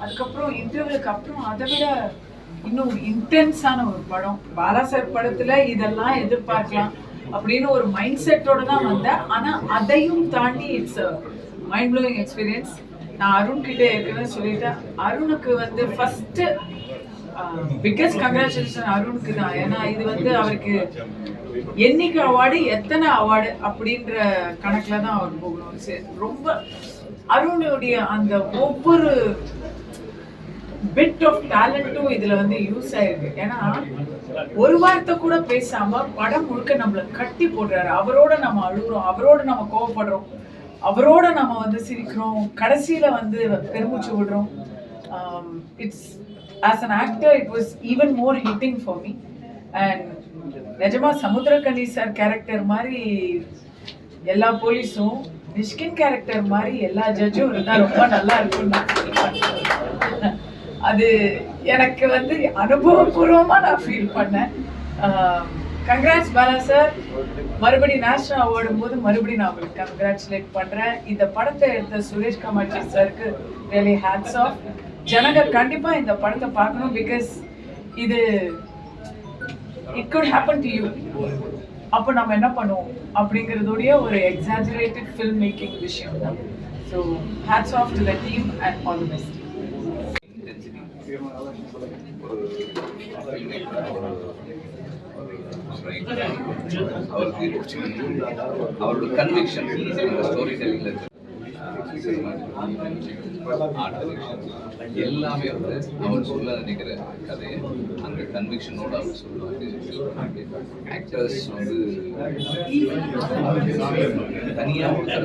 அதுக்கப்புறம் இன்டர்வலுக்கு அப்புறம் அதை விட இன்னும் இன்டென்ஸான ஒரு படம். பாலா சார் படத்துல இதெல்லாம் எதிர்பார்க்கலாம் அப்படின்னு ஒரு மைண்ட் செட்டோட தான் வந்தேன். ஆனா அதையும் தாண்டி இட்ஸ் மைண்ட் ப்ளோயிங் எக்ஸ்பீரியன்ஸ். நான் அருண் கிட்ட ஏற்கனவே சொல்லிட்டேன், அருணுக்கு வந்து ஃபர்ஸ்ட் பிக்கஸ்ட் கங்க்ராச்சுலேஷன் அருணுக்கு தான். ஏன்னா இது வந்து அவருக்கு என்னைக்கு அவார்டு எத்தனை அவார்டு அப்படின்ற கணக்குல தான் அவர் போகணும். சரி, ரொம்ப அருணுடைய அந்த ஒவ்வொரு பிட் ஆஃப் டேலண்ட்டும் இதுல வந்து யூஸ் ஆயிருக்கு. ஏன்னா ஒரு வார்த்தை கூட பேசாம படம் முழுக்க நம்மள கட்டி போடுறாரு. அவரோட நம்ம அழுகுறோம், அவரோட நம்ம கோவப்படுறோம், அவரோட நம்ம வந்து சிரிக்கிறோம், கடைசியில வந்து பெருமூச்சு விடுறோம். It's as an actor it was even more hitting for me. And நிஜமா சமுத்திரக்கனி சார் கேரக்டர் மாதிரி எல்லா போலீஸும், மிஷ்கின் கேரக்டர் மாதிரி எல்லா ஜட்ஜும் இருந்தா ரொம்ப நல்லா இருக்கும்னு அது எனக்கு வந்து அனுபவபூர்வமா நான் ஃபீல் பண்ணேன். Congrats Bala sir. மறுபடியும் நேஷனல் அவார்டும் போது மறுபடியும் நான் உங்களுக்கு கங்க்ராச்சுலேட் பண்றேன். இந்த படத்தை எடுத்த சுரேஷ் கமாட்சி சாருக்கு ரியலி ஹேட்ஸ் ஆஃப். ஜனங்க கண்டிப்பா இந்த படத்தை பார்க்கணும். பிகாஸ் இது it good happen to you. அப்போ நம்ம என்ன பண்ணுவோம் அப்படிங்கிறதுடைய ஒரு எக்ஸாஜரேட்டட் ஃபில்ம் மேக்கிங் விஷயம் தான். So hats off to the team and all the best. அவரோட கன்விக்ஷன் ஸ்டோரி டெல்லிங்ல எல்லாமே வந்து அவர் சொல்ல நினைக்கிற கதையை அந்த கன்விக்ஷனோட அவர் சொல்லுவாங்க. ஆக்டர்ஸ் வந்து தனியாக ஒருத்தர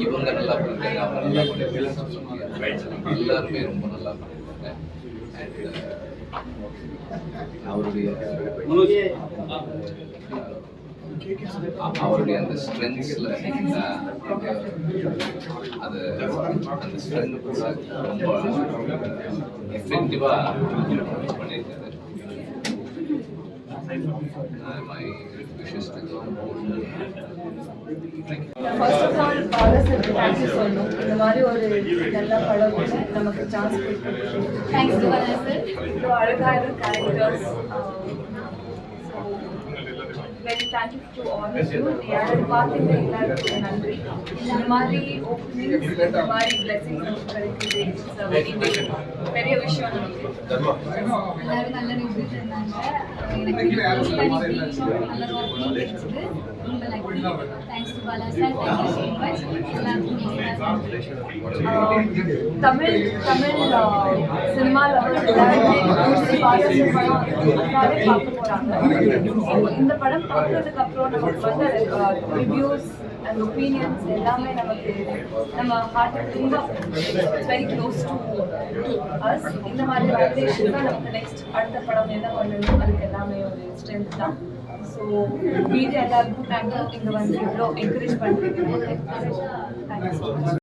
இவங்க நல்லா பண்ணிருக்காங்க, அவங்க நல்லா பண்ணிருக்காங்க சொல்ல முடியாது. எல்லாருமே ரொம்ப நல்லா பண்ணிருக்காங்க. அவருடைய அந்த ஸ்ட்ரென்த்ஸ்ல அது அந்த ஸ்ட்ரென்த் கூட ரொம்ப எஃபெக்டிவா பண்ணியிருக்காரு. My wishes to go. First of all, Bala சாருக்கு தேங்க்யூ சொல்லணும். இந்த மாதிரி ஒரு நல்ல படம் நமக்கு சான்ஸ் கொடுத்து தேங்க்ஸ் டு பாலா சார். இவ்வளோ அழகான characters. Very thank you to all of you. யாராவது பார்த்துட்டு எல்லாருக்கும் நன்றி. இந்த மாதிரி ஓப்பனிங்ஸ், இந்த மாதிரி பிளெஸிங்ஸ் நமக்கு கிடைக்குது பெரிய விஷயம் நமக்கு. எல்லாரும் நல்ல ரிவ்யூஸ் இருந்தாங்க. எனக்கு நல்ல ஒர்க்கிங் கிடைச்சது. ரொம்ப lucky. Thanks to Bala sir. Thank you so much. Tamil cinema lovers எல்லாருமே பாலா சார் படம் அதுக்காகவே பார்க்க போகிறாங்க. இந்த படம் பார்க்கறதுக்கு அப்புறம் நமக்கு வந்து ரிவ்யூஸ் அண்ட் ஒப்பீனியன்ஸ் எல்லாமே நமக்கு நம்ம ஹார்ட்டுக்கு ரொம்ப வெரி க்ளோஸ் டு அஸ். இந்த மாதிரி வேலிடேஷன் தான் நமக்கு நெக்ஸ்ட் அடுத்த படம் என்ன பண்ணணும் அதுக்கு எல்லாமே ஒரு ஸ்ட்ரென்த் தான். ஸோ மீடியா எல்லாருக்கும் தேங்க்யூ. இங்கே வந்து இவ்வளோ என்கரேஜ் பண்ணுறீங்க. Thank you so much.